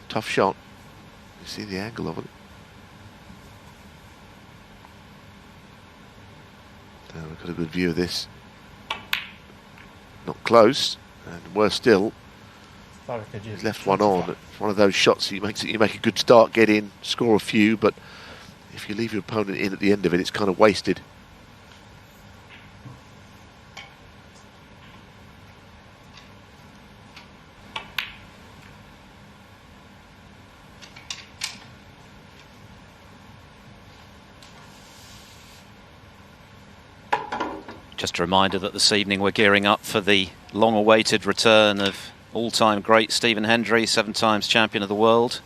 Tough shot. You see the angle of it. Now we've got a good view of this. Not close, and worse still, he's left one on. It's one of those shots that you make a good start, get in, score a few, but if you leave your opponent in at the end of it, it's kind of wasted. Just a reminder that this evening we're gearing up for the long-awaited return of all-time great Stephen Hendry, 7 times champion of the world.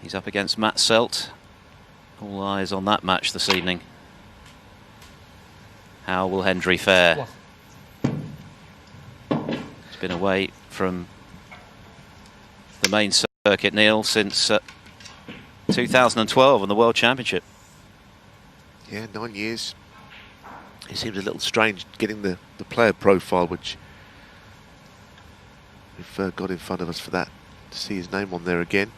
He's up against Matt Selt. All eyes on that match this evening. How will Hendry fare? He's been away from the main circuit, Neil, since 2012 in the World Championship. Yeah, 9 years. It seems a little strange getting the player profile, which we've got in front of us for that, to see his name on there again.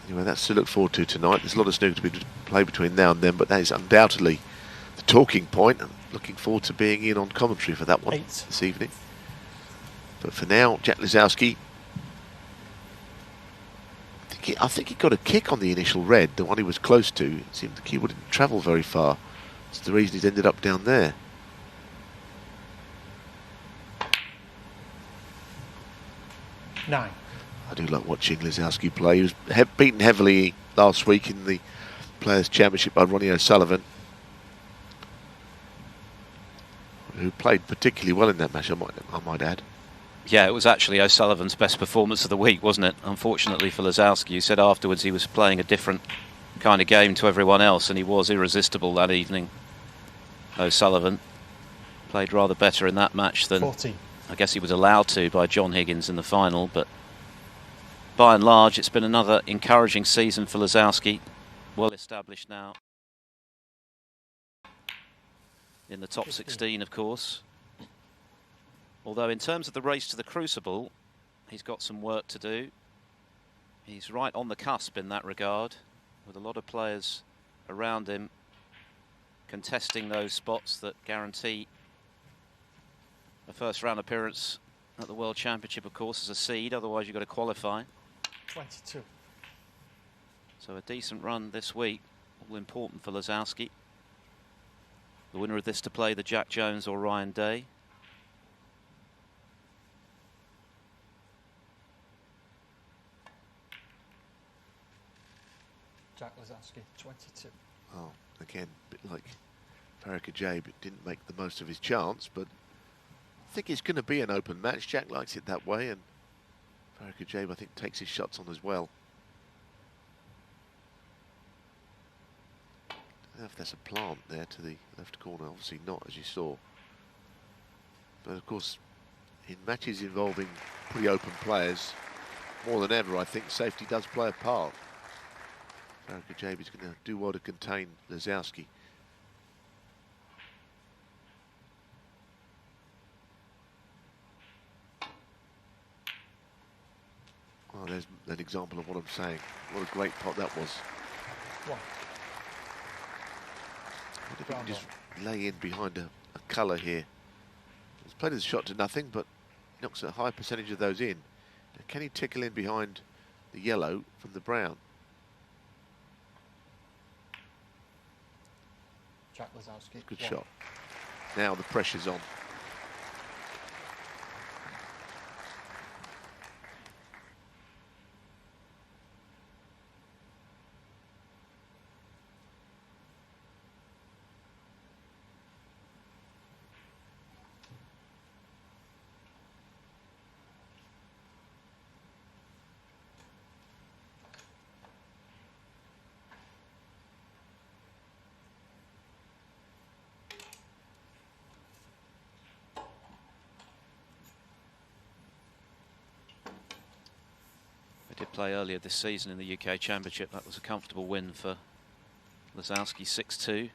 Anyway, that's to look forward to tonight. There's a lot of snooker to be played between now and then, but that is undoubtedly the talking point. I'm looking forward to being in on commentary for that one this evening. But for now, Jack Lisowski, I think he got a kick on the initial red, the one he was close to. It seemed the cue wouldn't travel very far. That's the reason he's ended up down there. Nine. I do like watching Lisowski play. He was beaten heavily last week in the Players' Championship by Ronnie O'Sullivan, who played particularly well in that match, I might add. Yeah, it was actually O'Sullivan's best performance of the week, wasn't it? Unfortunately for Lisowski, who said afterwards he was playing a different kind of game to everyone else, and he was irresistible that evening. O'Sullivan played rather better in that match than 14. I guess he was allowed to by John Higgins in the final, but by and large it's been another encouraging season for Lisowski. Well established now in the top 16, of course. Although in terms of the race to the Crucible, he's got some work to do. He's right on the cusp in that regard, with a lot of players around him contesting those spots that guarantee a first round appearance at the World Championship, of course, as a seed. Otherwise you've got to qualify. 22. So a decent run this week, all important for Lisowski. The winner of this to play the Jack Jones or Ryan Day. Jack Lisowski, 22. Oh, again, a bit like Farrakh Ajay, but didn't make the most of his chance. But I think it's going to be an open match. Jack likes it that way, and Farrakh Ajay, I think, takes his shots on as well. I don't know if there's a plant there to the left corner. Obviously not, as you saw. But of course, in matches involving pretty open players, more than ever, I think safety does play a part. Farrakh Ajay is going to do well to contain Lisowski. Oh, there's an example of what I'm saying. What a great pot that was. One. If he can just lay in behind a colour here. He's played his shot to nothing, but knocks a high percentage of those in. Now, can he tickle in behind the yellow from the brown? Jack Lisowski. Good shot. Now the pressure's on. Did play earlier this season in the UK Championship. That was a comfortable win for Lisowski, 6-2.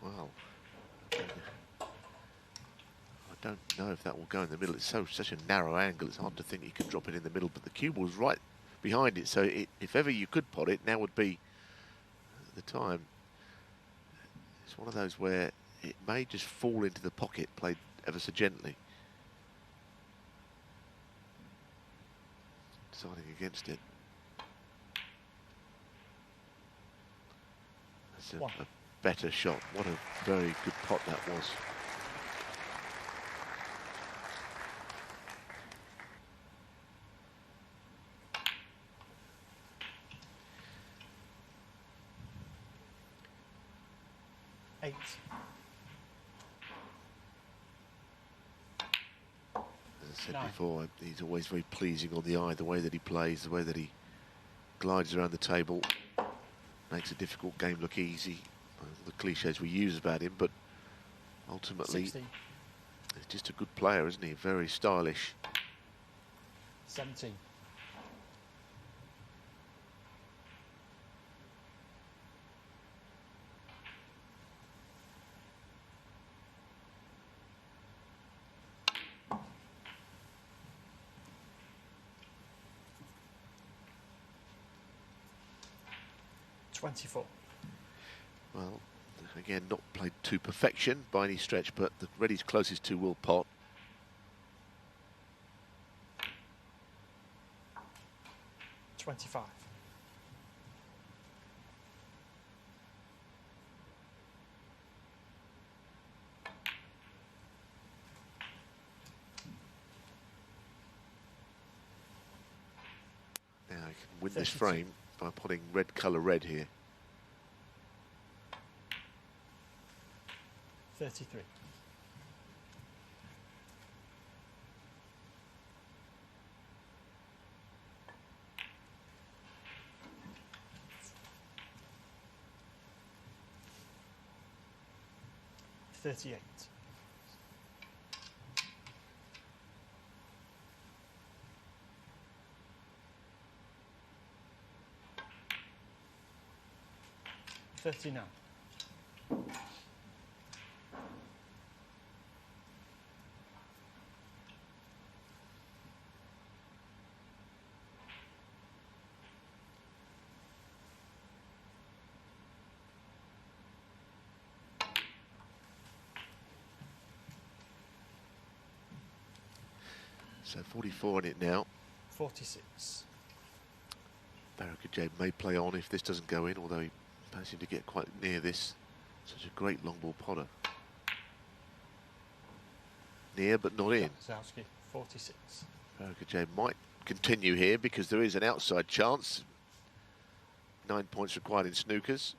Well, I don't know if that will go in the middle. It's such a narrow angle, it's hard to think he can drop it in the middle, but the cue ball's right behind it, so if ever you could pot it, now would be the time. It's one of those where it may just fall into the pocket, played ever so gently. Deciding against it. That's a better shot. What a very good pot that was. Eight. As I said 9. before, he's always very pleasing on the eye, the way that he plays, the way that he glides around the table, makes a difficult game look easy. The cliches we use about him, but ultimately 16. he's just a good player, isn't he? Very stylish. 17. Well, again, not played to perfection by any stretch, but the Reddy's closest to will pot. $25. Now he can win 32. this frame by potting red colour red here. 33. $38. $39. So 44 in it now. 46. Baraka may play on if this doesn't go in, although he doesn't seem to get quite near this. Such a great long ball potter. Near but not in. Zowski, 46. Baraka might continue here because there is an outside chance. 9 points required in snookers.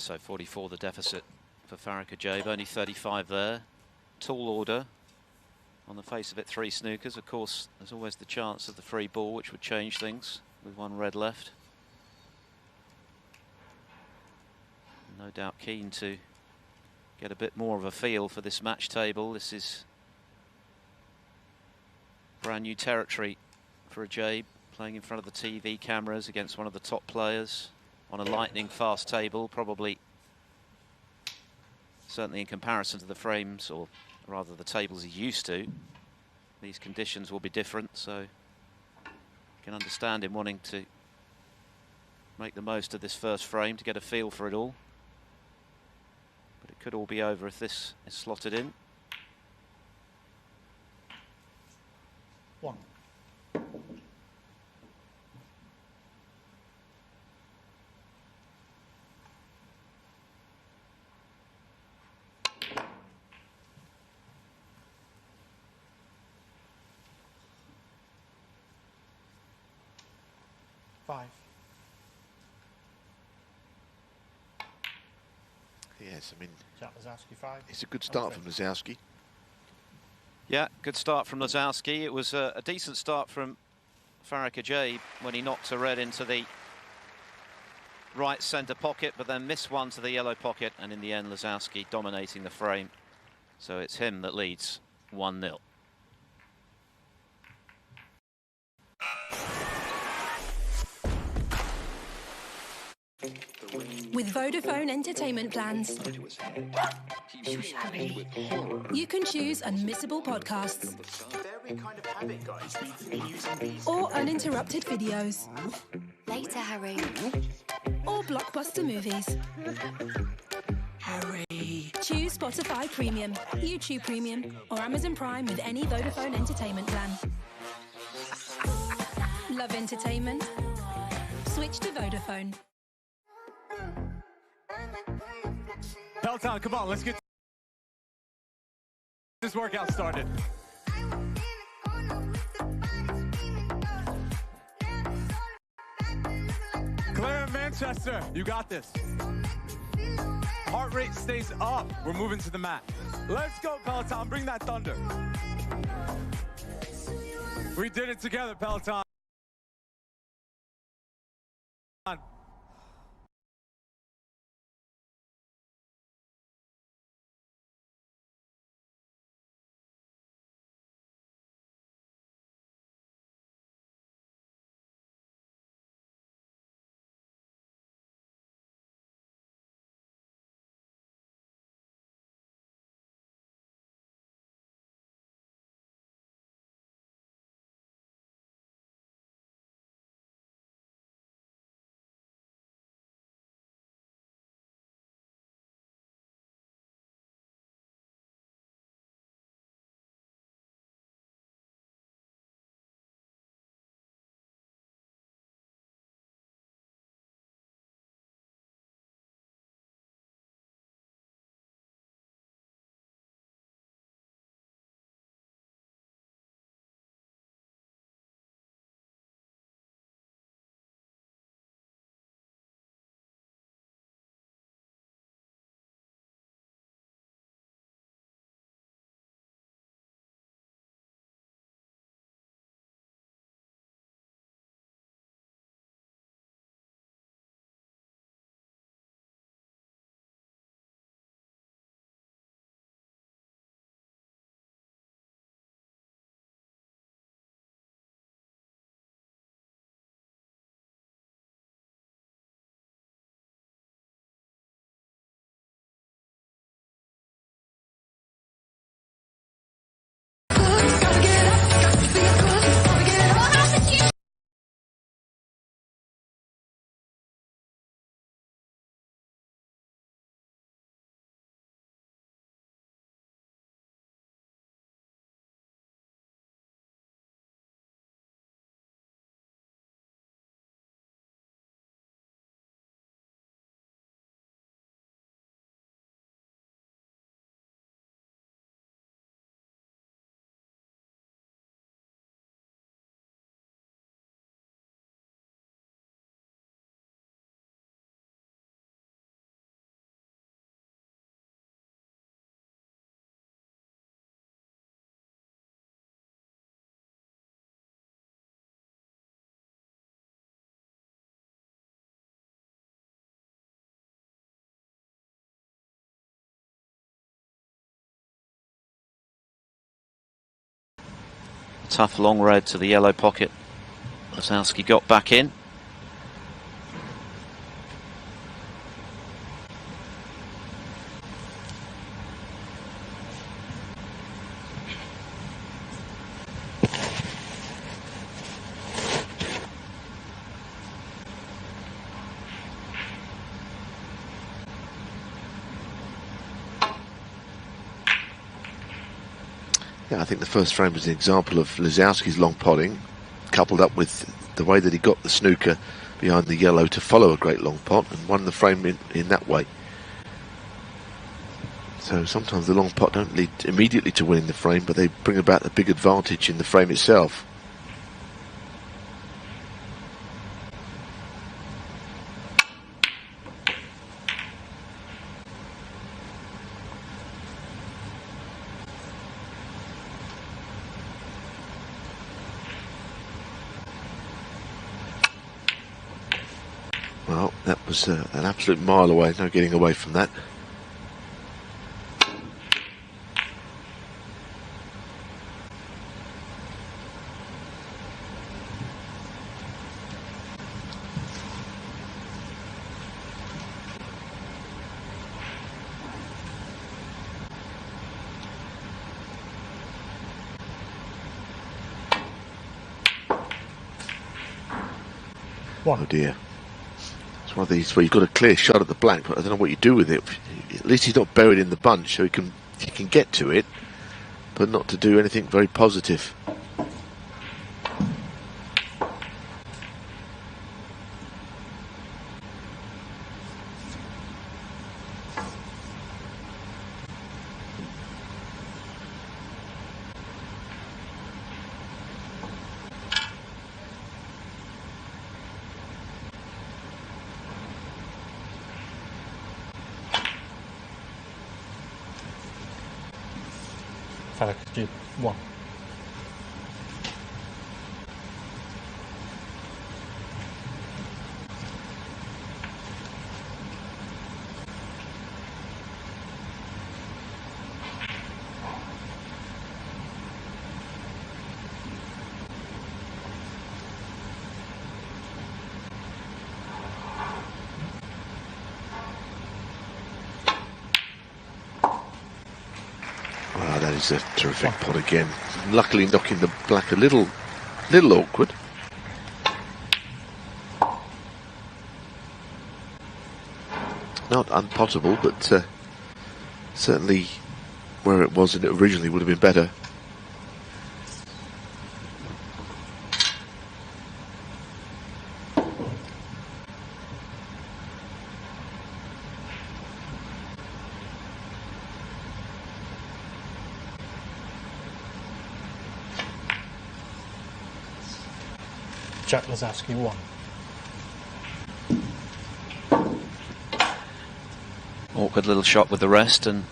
So 44 the deficit for Farrakh Ajaib, only 35 there. Tall order. On the face of it, 3 snookers. Of course, there's always the chance of the free ball, which would change things with 1 red left. No doubt keen to get a bit more of a feel for this match table. This is brand new territory for Ajaib, playing in front of the TV cameras against one of the top players on a lightning fast table, probably certainly in comparison to the frames, or rather the tables he's used to. These conditions will be different, so you can understand him wanting to make the most of this first frame to get a feel for it all. But it could all be over if this is slotted in. 1. 5. Yes, I mean, Jack Lazowski 5. it's a good start from Lazowski. Yeah, good start from Lazowski. It was a decent start from Farrah Ajaib when he knocked a red into the right centre pocket, but then missed one to the yellow pocket, and in the end Lazowski dominating the frame. So it's him that leads 1-0. With Vodafone entertainment plans, you can choose unmissable podcasts or uninterrupted videos. Later, Harry. Or blockbuster movies. Harry. Choose Spotify Premium, YouTube Premium, or Amazon Prime with any Vodafone entertainment plan. Love entertainment? Switch to Vodafone. Peloton, come on, let's get this workout started. Claire in Manchester, you got this. Heart rate stays up. We're moving to the mat. Let's go, Peloton. Bring that thunder. We did it together, Peloton. Tough long red to the yellow pocket. Lazowski got back in. Yeah, I think the first frame was an example of Lazowski's long potting, coupled up with the way that he got the snooker behind the yellow to follow a great long pot and won the frame in that way. So sometimes the long pot don't lead immediately to winning the frame, but they bring about a big advantage in the frame itself. Well, that was an absolute mile away, no getting away from that. One. Oh dear. It's one of these where you've got a clear shot at the black, but I don't know what you do with it. At least he's not buried in the bunch, so he can get to it, but not to do anything very positive. Falcon 1. Wow, that is a terrific pot again. Luckily knocking the black a little awkward. Not unpottable, but certainly where it was and it originally would have been better. Jack Lazowski 1. Awkward little shot with the rest and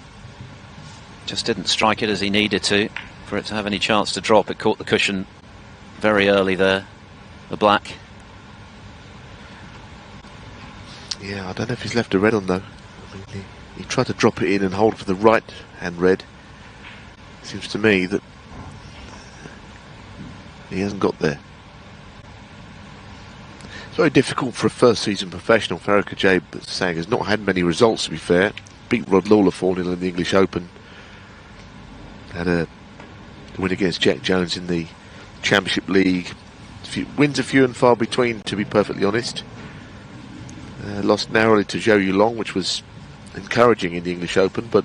just didn't strike it as he needed to for it to have any chance to drop. It caught the cushion very early there, the black. Yeah, I don't know if he's left a red on though. I mean, he tried to drop it in and hold for the right hand red. Seems to me that he hasn't got there. It's very difficult for a first season professional. Farrokh Ajaib, saying, has not had many results, to be fair. Beat Rod Lawler 4-0 in the English Open. Had a win against Jack Jones in the Championship League. Wins are few and far between, to be perfectly honest. Lost narrowly to Zhou Yulong, which was encouraging in the English Open, but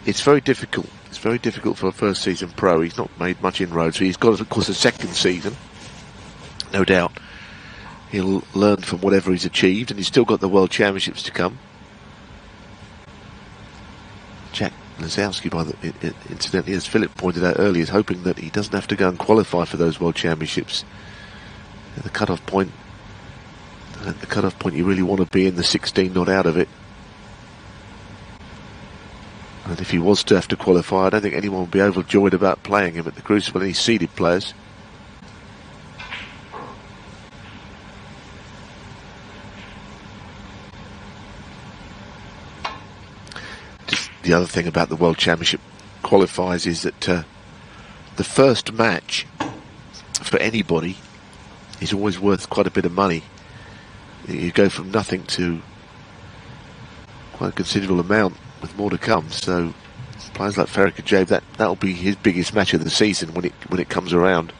it's very difficult. It's very difficult for a first season pro. He's not made much inroads. He's got, of course, a second season, no doubt. He'll learn from whatever he's achieved, and he's still got the World Championships to come. Jack Lazowski, incidentally, as Philip pointed out earlier, is hoping that he doesn't have to go and qualify for those World Championships. At the cut-off point, you really want to be in the 16, not out of it. And if he was to have to qualify, I don't think anyone would be overjoyed about playing him at the Crucible, any seeded players. The other thing about the World Championship qualifiers is that the first match for anybody is always worth quite a bit of money. You go from nothing to quite a considerable amount, with more to come. So players like Farrokh Ajaib, that'll be his biggest match of the season when it comes around.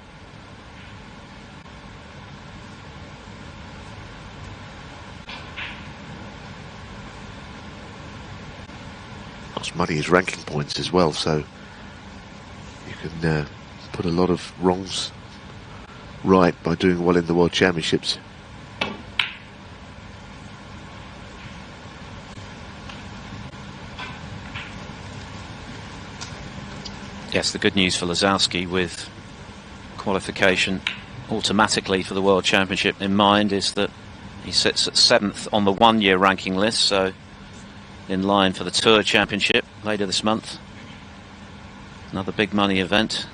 Money is ranking points as well, so you can put a lot of wrongs right by doing well in the World Championships. Yes, the good news for Lazowski with qualification automatically for the World Championship in mind is that he sits at 7th on the one-year ranking list, so in line for the Tour Championship later this month. Another big money event.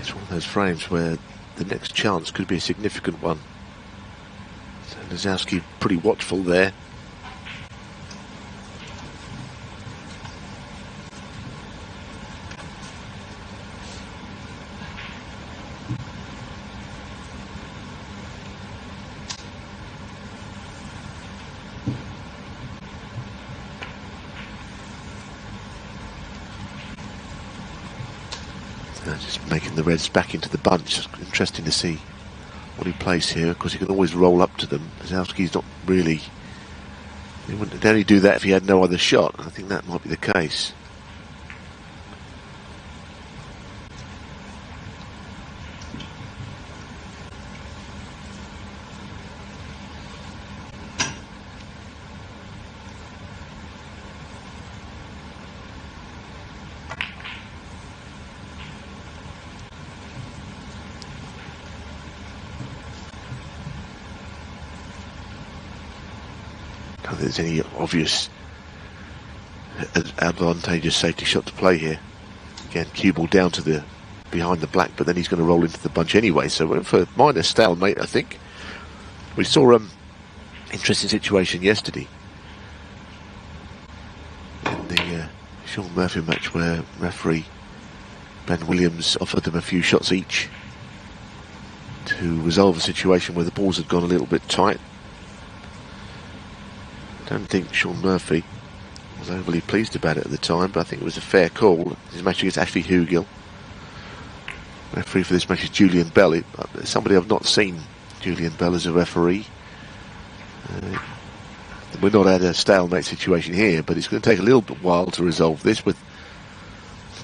It's one of those frames where the next chance could be a significant one. So Lozowski pretty watchful there. Just making the Reds back into the bunch. Interesting to see what he plays here. Of course, he can always roll up to them. Lozowski's not really... He wouldn't only do that if he had no other shot. I think that might be the case. I don't think there's any obvious advantageous safety shot to play here. Again, cue ball down to the behind the black, but then he's going to roll into the bunch anyway. So we're in for a minor stalemate, I think. We saw interesting situation yesterday in the Sean Murphy match where referee Ben Williams offered them a few shots each to resolve a situation where the balls had gone a little bit tight. I don't think Sean Murphy was overly pleased about it at the time, but I think it was a fair call. His match against Ashley Hugill. Referee for this match is Julian Bell. Somebody I've not seen Julian Bell as a referee. We're not at a stalemate situation here, but it's going to take a little bit while to resolve this. With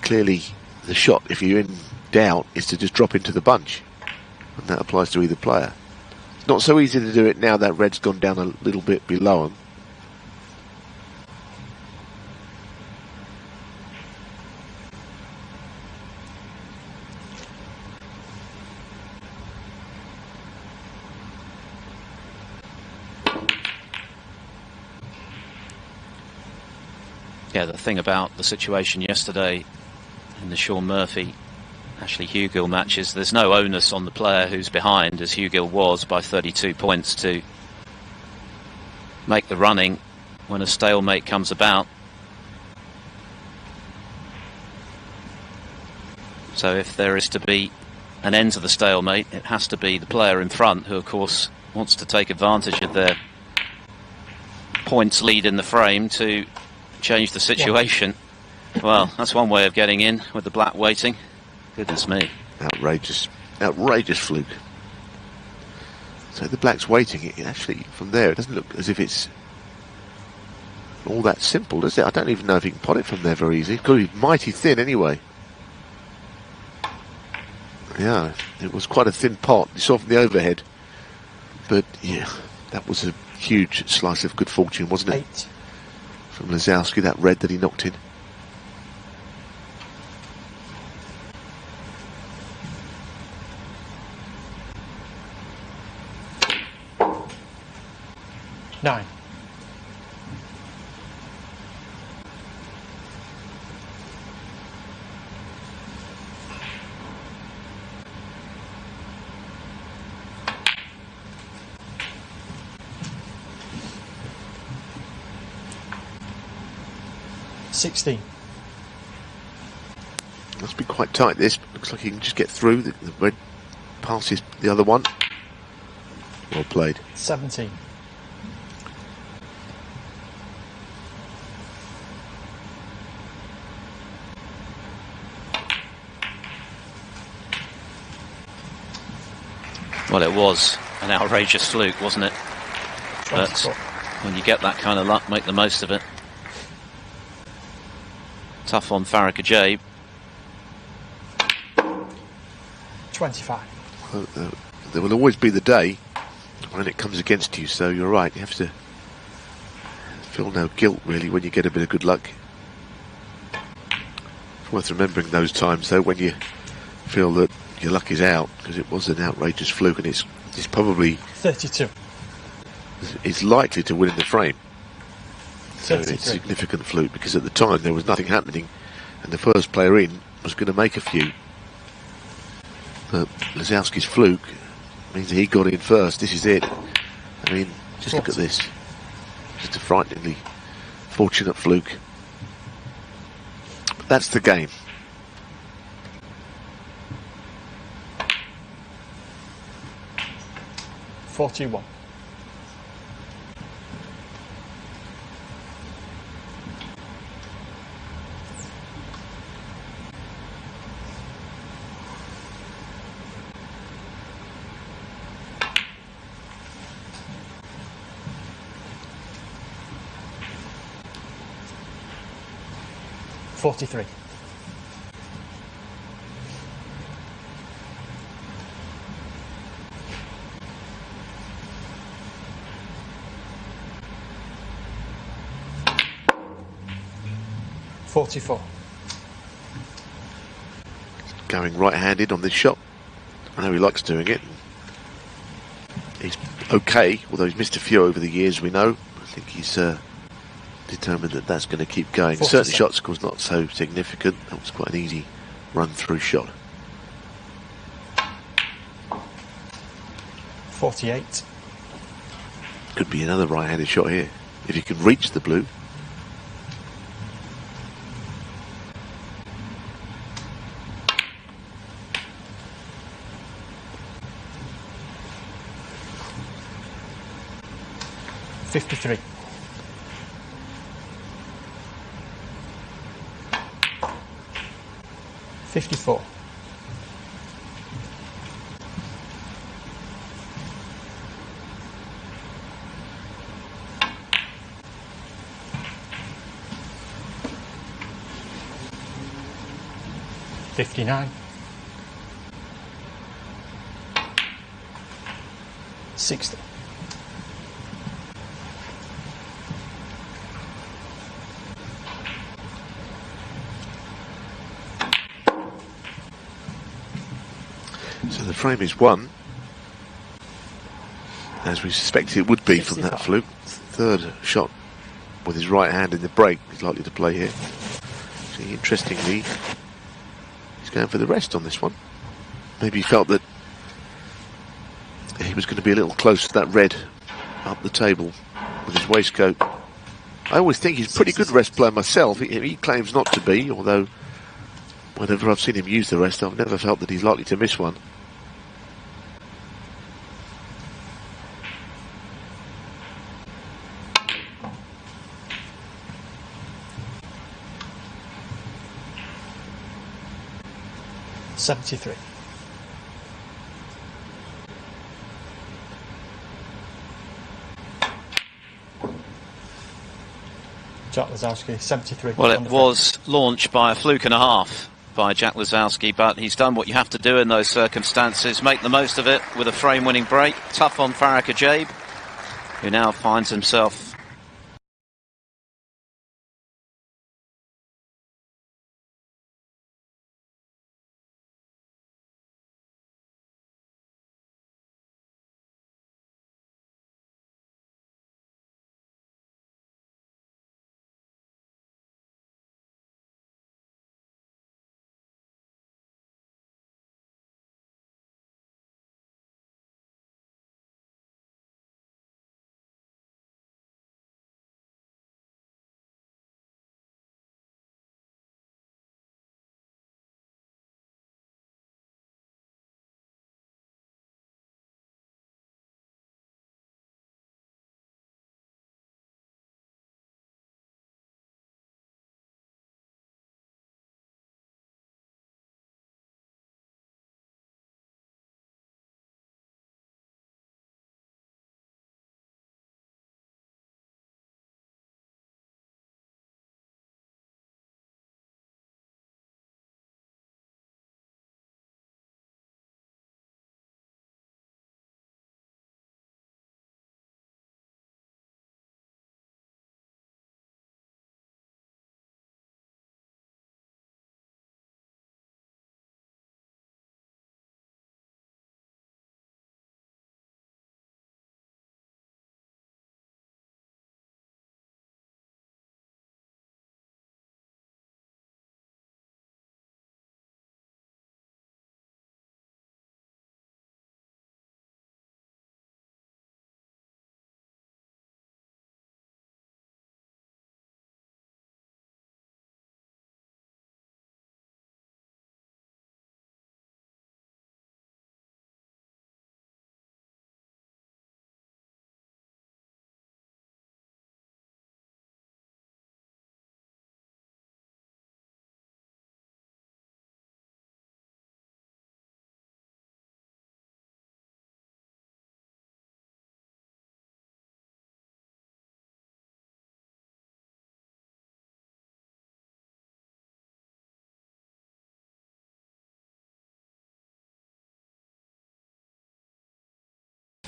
clearly the shot, if you're in doubt, is to just drop into the bunch, and that applies to either player. It's not so easy to do it now that Red's gone down a little bit below him. Yeah, the thing about the situation yesterday in the Sean Murphy Ashley Hugill match is there's no onus on the player who's behind, as Hugill was by 32 points, to make the running when a stalemate comes about. So if there is to be an end to the stalemate, it has to be the player in front, who of course wants to take advantage of their points lead in the frame to change the situation. Well, that's one way of getting in with the black waiting. Goodness me. Outrageous fluke. So the black's waiting. It actually, from there, it doesn't look as if it's all that simple, does it? I don't even know if he can pot it from there very easily. It's got to be mighty thin anyway. Yeah, it was quite a thin pot. You saw from the overhead. But yeah, that was a huge slice of good fortune, wasn't it? 8. From Lozowski, that red that he knocked in. Nine. $16. Must be quite tight this. Looks like he can just get through. The red passes the other one. Well played. 17. Well, it was an outrageous fluke, wasn't it? 24. But when you get that kind of luck, make the most of it. Tough on Farrah Ajaib. 25. Well, there will always be the day when it comes against you, so you're right. You have to feel no guilt, really, when you get a bit of good luck. It's worth remembering those times, though, when you feel that your luck is out, because it was an outrageous fluke, and it's probably 32. It's likely to win in the frame. So 33. it's a significant fluke, because at the time there was nothing happening, and the first player in was going to make a few. But Lazowski's fluke means he got in first. This is it. I mean, just look at this. Just a frighteningly fortunate fluke. But that's the game. $41. $43. $44. Going right-handed on this shot. I know he likes doing it. He's okay, although he's missed a few over the years, we know. I think he's determined that that's going to keep going. 47. Certain shots, of course, not so significant. That was quite an easy run-through shot. 48. Could be another right-handed shot here, if he can reach the blue. $53. $54. $59. $60. So the frame is won, as we suspected it would be from that fluke. Third shot with his right hand in the break is likely to play here. So interestingly, he's going for the rest on this one. Maybe he felt that he was going to be a little close to that red up the table with his waistcoat. I always think he's a pretty good rest player myself. He claims not to be, although whenever I've seen him use the rest, I've never felt that he's likely to miss one. $73. Jack Lazowski, 73. Well, it was launched by a fluke and a half by Jack Lazowski, but he's done what you have to do in those circumstances. Make the most of it with a frame-winning break. Tough on Farrah Ajaib, who now finds himself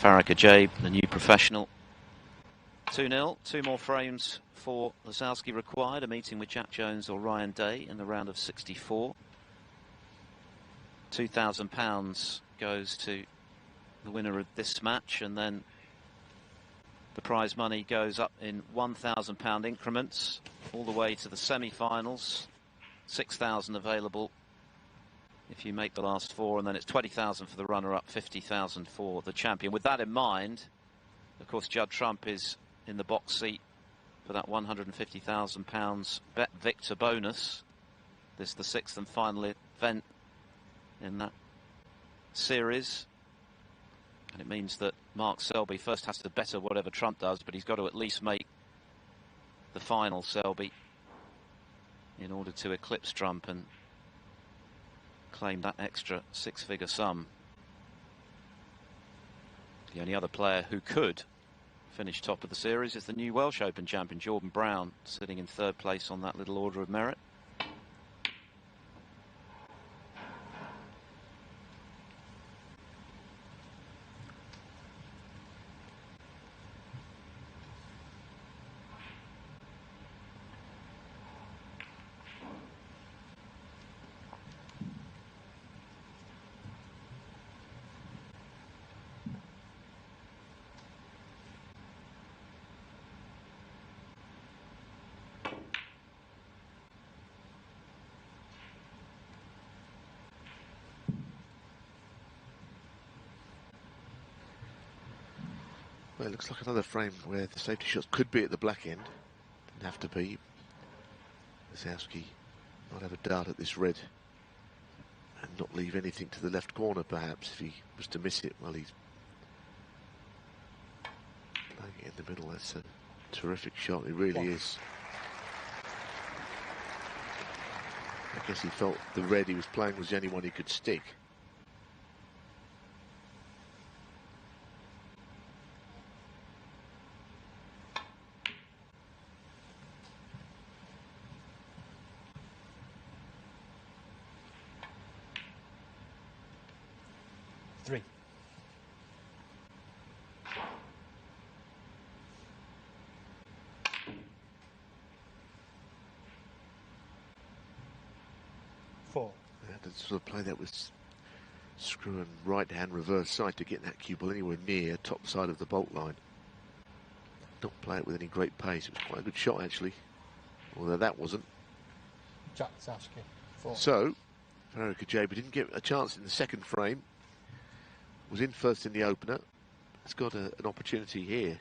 Farah Kajaib, the new professional. 2-0, 2 more frames for Lazowski required. A meeting with Jack Jones or Ryan Day in the round of 64. £2,000 goes to the winner of this match, and then the prize money goes up in £1,000 increments all the way to the semi-finals. 6,000 available if you make the last 4, and then it's 20,000 for the runner-up, 50,000 for the champion. With that in mind, of course, Judd Trump is in the box seat for that £150,000 Bet Victor bonus. This is the 6th and final event in that series, and it means that Mark Selby first has to better whatever Trump does, but he's got to at least make the final, Selby, in order to eclipse Trump and claim that extra 6-figure sum. The only other player who could finish top of the series is the new Welsh Open champion, Jordan Brown, sitting in 3rd place on that little order of merit. Well, it looks like another frame where the safety shots could be at the black end. Didn't have to be. Lazowski might have a dart at this red and not leave anything to the left corner, perhaps, if he was to miss it. Well, he's playing it in the middle. That's a terrific shot. It really is. I guess he felt the red he was playing was the only one he could stick. Three. Four. They had to sort of play that with screw and right hand reverse side to get that cue ball anywhere near top side of the bolt line. Not play it with any great pace. It was quite a good shot actually, although that wasn't. Jack Lazowski. 4. So Farah Kajabi didn't get a chance in the second frame. Was in first in the opener. It's got an opportunity here